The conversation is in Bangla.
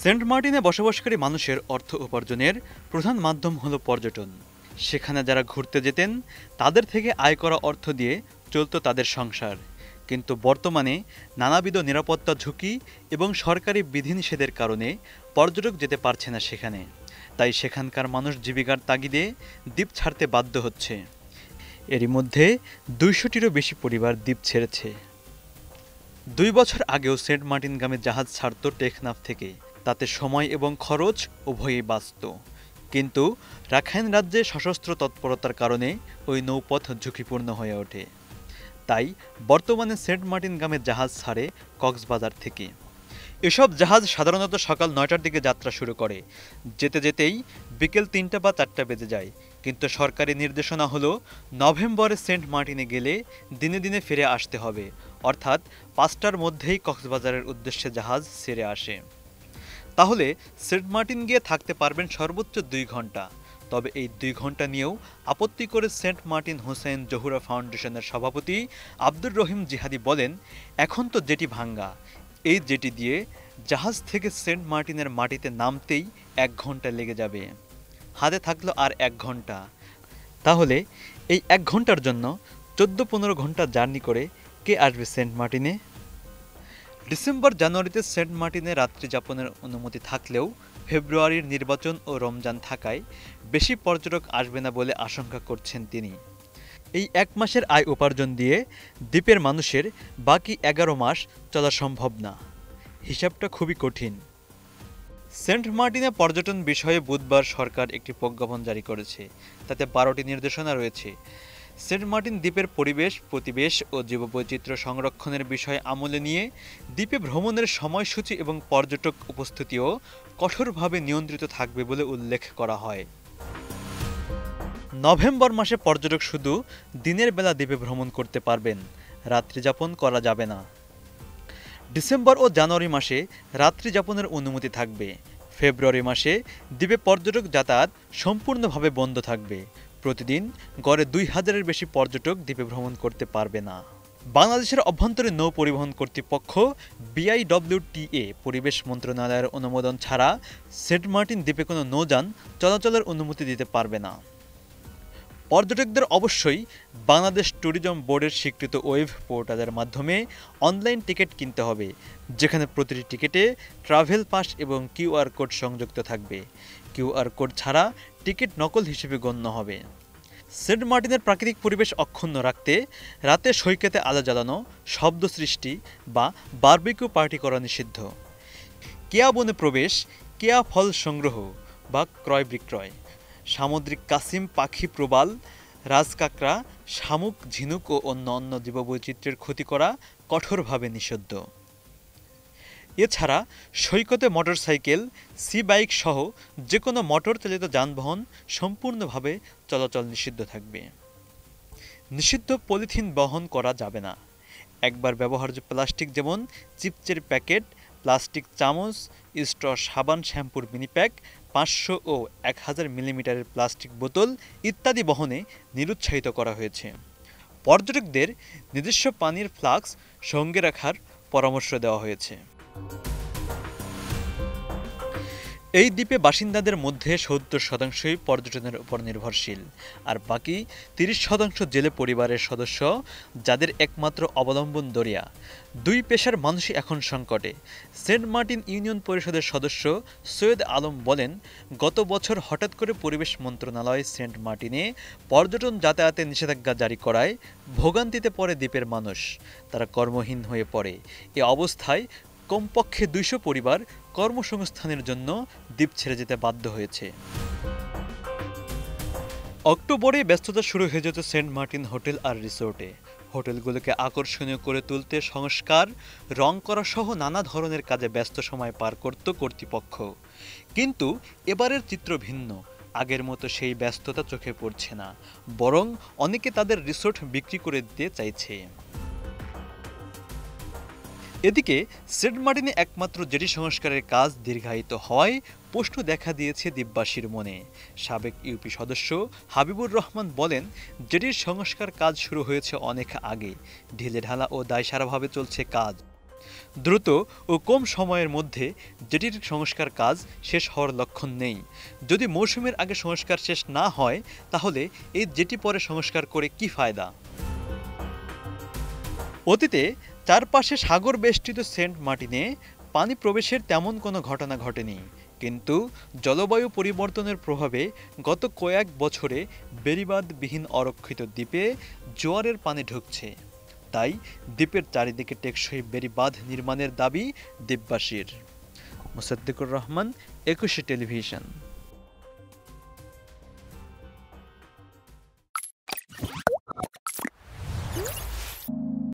সেন্ট মার্টিনে বসবাসকারী মানুষের অর্থ উপার্জনের প্রধান মাধ্যম হলো পর্যটন। সেখানে যারা ঘুরতে যেতেন তাদের থেকে আয় করা অর্থ দিয়ে চলত তাদের সংসার। কিন্তু বর্তমানে নানাবিধ নিরাপত্তা ঝুঁকি এবং সরকারি বিধিনিষেধের কারণে পর্যটক যেতে পারছে না সেখানে। তাই সেখানকার মানুষ জীবিকার তাগিদে দ্বীপ ছাড়তে বাধ্য হচ্ছে। এরই মধ্যে ২০০টিরও বেশি পরিবার দ্বীপ ছেড়েছে। ২ বছর আগেও সেন্ট মার্টিনগামী জাহাজ ছাড়ত টেকনাফ থেকে। তাতে সময় এবং খরচ উভয়ই বাঁচত। কিন্তু রাখাইন রাজ্যে সশস্ত্র তৎপরতার কারণে ওই নৌপথ ঝুঁকিপূর্ণ হয়ে ওঠে। তাই বর্তমানে সেন্ট মার্টিনগামে জাহাজ ছাড়ে কক্সবাজার থেকে। এসব জাহাজ সাধারণত সকাল ৯টার দিকে যাত্রা শুরু করে। যেতে যেতেই বিকেল ৩টা বা ৪টা বেজে যায়। কিন্তু সরকারি নির্দেশনা হলো নভেম্বরে সেন্ট মার্টিনে গেলে দিনে দিনে ফিরে আসতে হবে, অর্থাৎ ৫টার মধ্যেই কক্সবাজারের উদ্দেশ্যে জাহাজ ছেড়ে আসে। তাহলে সেন্ট মার্টিন গিয়ে থাকতে পারবেন সর্বোচ্চ ২ ঘন্টা। তবে এই ২ ঘন্টা নিয়েও আপত্তি করে সেন্ট মার্টিন হোসেন জহুরা ফাউন্ডেশনের সভাপতি আব্দুর রহিম জিহাদি বলেন, এখন তো জেটি ভাঙ্গা। এই জেটি দিয়ে জাহাজ থেকে সেন্ট মার্টিনের মাটিতে নামতেই ১ ঘন্টা লেগে যাবে। হাতে থাকলো আর ১ ঘন্টা। তাহলে এই ১ ঘন্টার জন্য ১৪-১৫ ঘন্টা জার্নি করে কে আসবে সেন্ট মার্টিনে? ডিসেম্বর-জানুয়ারিতে সেন্ট মার্টিনে রাত্রি যাপনের অনুমতি থাকলেও ফেব্রুয়ারির নির্বাচন ও রমজান থাকায় বেশি পর্যটক আসবে না বলে আশঙ্কা করছেন তিনি। এই ১ মাসের আয় উপার্জন দিয়ে দ্বীপের মানুষের বাকি ১১ মাস চলা সম্ভব না। হিসাবটা খুবই কঠিন। সেন্ট মার্টিনে পর্যটন বিষয়ে বুধবার সরকার একটি প্রজ্ঞাপন জারি করেছে। তাতে ১২টি নির্দেশনা রয়েছে। সেন্ট মার্টিন দ্বীপের পরিবেশ, প্রতিবেশ ও জীববৈচিত্র্য সংরক্ষণের বিষয় আমলে নিয়ে দ্বীপে ভ্রমণের সময়সূচি এবং পর্যটক উপস্থিতিও কঠোরভাবে নিয়ন্ত্রিত থাকবে বলে উল্লেখ করা হয়। নভেম্বর মাসে পর্যটক শুধু দিনের বেলা দ্বীপে ভ্রমণ করতে পারবেন, রাত্রিযাপন করা যাবে না। ডিসেম্বর ও জানুয়ারি মাসে রাত্রিযাপনের অনুমতি থাকবে। ফেব্রুয়ারি মাসে দ্বীপে পর্যটক যাতায়াত সম্পূর্ণভাবে বন্ধ থাকবে। প্রতিদিন গড়ে ২,০০০-এর বেশি পর্যটক দ্বীপে ভ্রমণ করতে পারবে না। বাংলাদেশের অভ্যন্তরীণ নৌ পরিবহন কর্তৃপক্ষ BIWTA পরিবেশ মন্ত্রণালয়ের অনুমোদন ছাড়া সেন্ট মার্টিন দ্বীপে কোনো নৌযান চলাচলের অনুমতি দিতে পারবে না। পর্যটকদের অবশ্যই বাংলাদেশ ট্যুরিজম বোর্ডের স্বীকৃত ওয়েব পোর্টালের মাধ্যমে অনলাইন টিকিট কিনতে হবে, যেখানে প্রতিটি টিকিটে ট্রাভেল পাস এবং QR কোড সংযুক্ত থাকবে। QR কোড ছাড়া টিকিট নকল হিসেবে গণ্য হবে। সেন্ট মার্টিনের প্রাকৃতিক পরিবেশ অক্ষুণ্ণ রাখতে রাতে সৈকতে আলো জ্বালানো, শব্দ সৃষ্টি বা বারবিকিউ পার্টি করা নিষিদ্ধ। কেয়া বনে প্রবেশ, কেয়া ফল সংগ্রহ বা ক্রয় বিক্রয়, সামুদ্রিক কাসিম, পাখি, প্রবাল, রাজকাঁকড়া, শামুক, ঝিনুক ও অন্য জীববৈচিত্র্যের ক্ষতি করা কঠোরভাবে নিষিদ্ধ। এছাড়া সৈকতে মোটরসাইকেল, সি বাইক সহ যে কোনো মোটর চালিত যানবাহন সম্পূর্ণভাবে চলাচল নিষিদ্ধ থাকবে। নিষিদ্ধ পলিথিন বহন করা যাবে না। একবার ব্যবহার্য প্লাস্টিক যেমন চিপসের প্যাকেট, প্লাস্টিক চামচ, স্ট্র, সাবান, শ্যাম্পুর মিনি প্যাক, ৫০০ ও ১,০০০ মিলিমিটারের প্লাস্টিক বোতল ইত্যাদি বহনে নিরুৎসাহিত করা হয়েছে। পর্যটকদের নিজস্ব পানির ফ্লাস্ক সঙ্গে রাখার পরামর্শ দেওয়া হয়েছে। এই দ্বীপে বাসিন্দাদের মধ্যে ৭০% পর্যটনের উপর নির্ভরশীল, আর বাকি ৩০% জেলে পরিবারের সদস্য, যাদের একমাত্র অবলম্বন দরিয়া। ২ পেশার মানুষই এখন সংকটে। সেন্ট মার্টিন ইউনিয়ন পরিষদের সদস্য সৈয়দ আলম বলেন, গত বছর হঠাৎ করে পরিবেশ মন্ত্রণালয় সেন্ট মার্টিনে পর্যটন যাতায়াতে নিষেধাজ্ঞা জারি করায় ভোগান্তিতে পড়ে দ্বীপের মানুষ। তারা কর্মহীন হয়ে পড়ে। এ অবস্থায় কমপক্ষে ২০০ পরিবার কর্মসংস্থানের জন্য দ্বীপ ছেড়ে যেতে বাধ্য হয়েছে। অক্টোবরে ব্যস্ততা শুরু হয়ে যেত সেন্ট মার্টিন হোটেল আর রিসোর্টে। হোটেলগুলোকে আকর্ষণীয় করে তুলতে সংস্কার, রং করা সহ নানা ধরনের কাজে ব্যস্ত সময় পার করত কর্তৃপক্ষ। কিন্তু এবারের চিত্র ভিন্ন। আগের মতো সেই ব্যস্ততা চোখে পড়ছে না, বরং অনেকে তাদের রিসোর্ট বিক্রি করে দিতে চাইছে। এদিকে সেন্ট মার্টিনে একমাত্র জেটি সংস্কারের কাজ দীর্ঘায়িত হওয়ায় প্রশ্ন দেখা দিয়েছে দ্বীপবাসীর মনে। সাবেক ইউপি সদস্য হাবিবুর রহমান বলেন, জেটির সংস্কার কাজ শুরু হয়েছে অনেক আগে। ঢিলেঢালা ও দায়সারাভাবে চলছে কাজ। দ্রুত ও কম সময়ের মধ্যে জেটির সংস্কার কাজ শেষ হওয়ার লক্ষণ নেই। যদি মৌসুমের আগে সংস্কার শেষ না হয় তাহলে এই জেটি পরে সংস্কার করে কি ফায়দা? অতীতে চারপাশে সাগর বেষ্টিত সেন্ট মার্টিনে পানি প্রবেশের তেমন কোনো ঘটনা ঘটেনি, কিন্তু জলবায়ু পরিবর্তনের প্রভাবে গত কয়েক বছরে বেড়িবাঁধবিহীন অরক্ষিত দ্বীপে জোয়ারের পানি ঢুকছে। তাই দ্বীপের চারিদিকে টেকসই বেড়িবাঁধ নির্মাণের দাবি দ্বীপবাসীর। মোসাদ্দেকুর রহমান, ২১ টেলিভিশন।